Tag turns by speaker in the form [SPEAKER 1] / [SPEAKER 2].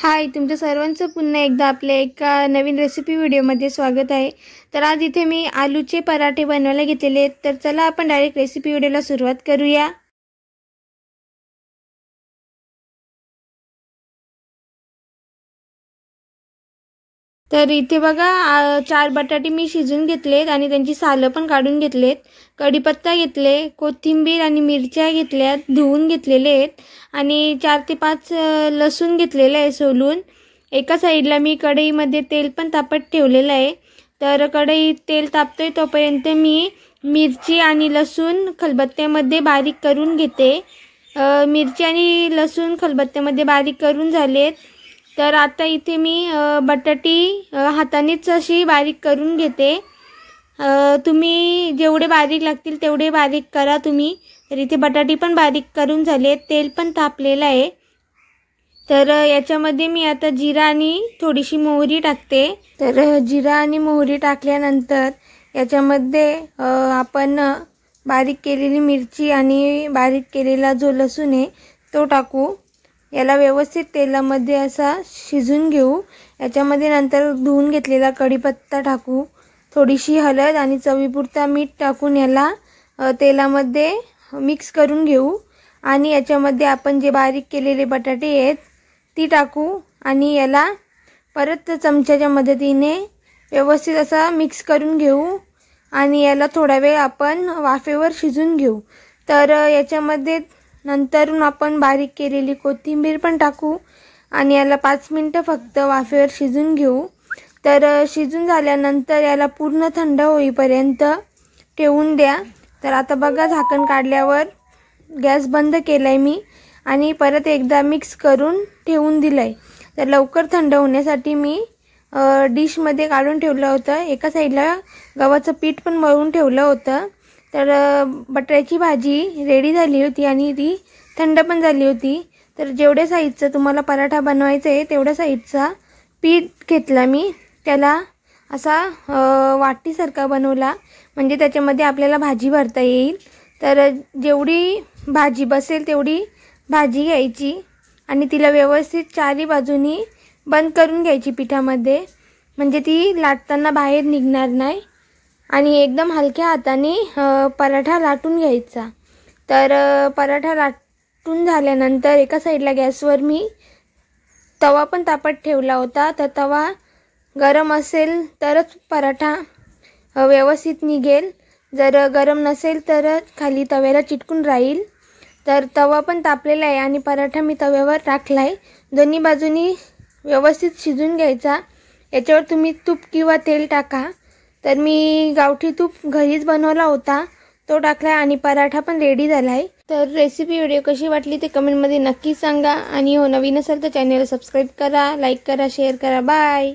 [SPEAKER 1] हाय, तुमच्या सर्वांचं पुन्हा एकदा आपल्या एका नवीन रेसिपी व्हिडिओमध्ये स्वागत आहे। तर आज इथे मी आलूचे पराठे बनवायला घेतलेले आहेत। तर चला आपण डायरेक्ट रेसिपी व्हिडिओला सुरुवात करूया। तर इथे बघा 4 बटाटे मी शिजून घेतलेत आणि त्यांची सालं पण काढून घेतलेत। कढीपत्ता घेतले, कोथिंबीर आणि मिरच्या घेतल्यात, धुवून घेतलेले आहेत आणि 4 ते 5 लसूण घेतलेले आहे सोलून। एका साइडला मी कढईमध्ये तेल पण तापत ठेवलेलं आहे। तर कढईत तेल तापतोय तोपर्यंत मी मिरची आणि लसूण खलबत्त्यामध्ये बारीक करून घेते। मिरची आणि लसूण खलबत्त्यामध्ये बारीक करून झालेत। तर आता इथे मी बटाटी हातानेच अशी बारीक करून घेते। तुम्ही जेवढे बारीक लागतील तेवढे बारीक करा तुम्ही। तर इथे बटाटी पण बारीक करून झाले, तेल पण तापलेलं आहे। तर याच्यामध्ये मी आता जिरा आणि थोडीशी मोहरी टाकते। तर जिरा आणि मोहरी टाकल्यानंतर याच्यामध्ये आपण बारीक केलेली मिरची आणि बारीक केलेला जो लसूण आहे तो टाकू। याला व्यवस्थित तेलामध्ये असा शिजून घेऊ। याच्यामध्ये नंतर धुवून घेतलेला कढीपत्ता टाकू, थोडीशी हळद आणि चवीपुरता मीठ टाकून याला तेलामध्ये मिक्स करून घेऊ आणि याच्यामध्ये आपण जे बारीक केलेले बटाटे आहेत ती टाकू आणि याला परत चमच्याच्या मदतीने व्यवस्थित असा मिक्स करून घेऊ आणि याला थोडा वेळ आपण वाफेवर शिजून घेऊ। तर याच्यामध्ये नंतर आपण बारीक केलेली कोथिंबीर पण टाकू आणि याला 5 मिनिटं फक्त वाफेवर शिजून घेऊ। तर शिजून झाल्यानंतर याला पूर्ण थंड होईपर्यंत ठेवून द्या। तर आता बघा झाकण काढल्यावर गॅस बंद केलाय मी आणि परत एकदा मिक्स करून ठेवून दिलंय। तर लवकर थंड होण्यासाठी मी डिशमध्ये काढून ठेवलं होतं। एका साईडला गव्हाचं पीठ पण मळून ठेवलं होतं। तर बटाट्याची भाजी रेडी झाली होती आणि ती थंड पण झाली होती। तर जेवढ्या साईजचा तुम्हाला पराठा बनवायचा आहे तेवढ्या साईजचा पीठ घेतला मी, त्याला असा वाटीसारखा बनवला म्हणजे त्याच्यामध्ये आपल्याला भाजी भरता येईल। तर जेवढी भाजी बसेल तेवढी भाजी घ्यायची आणि तिला व्यवस्थित चारी बाजूनी बंद करून घ्यायची पिठामध्ये, म्हणजे ती लाटताना बाहेर निघणार नाही आणि एकदम हलक्या हाताने पराठा लाटून घ्यायचा। तर पराठा लाटून झाल्यानंतर एका साईडला गॅसवर मी तवा पण तापत ठेवला होता। तर तवा गरम असेल तरच पराठा व्यवस्थित निघेल, जर गरम नसेल तर खाली तव्याला चिटकून राहील। तर तवा पण तापलेला आहे आणि पराठा मी तव्यावर टाकलाय, दोन्ही बाजूनी व्यवस्थित शिजून घ्यायचा। याच्यावर तुम्ही तूप किंवा तेल टाका। तर मी गावठी तूप घरीच बनवला होता तो टाकलाय आणि पराठा पण रेडी झालाय। तर रेसिपी व्हिडिओ कशी वाटली ते कमेंटमध्ये नक्की सांगा आणि हो नवीन असेल तर चॅनलला सबस्क्राईब करा, लाईक करा, शेअर करा। बाय।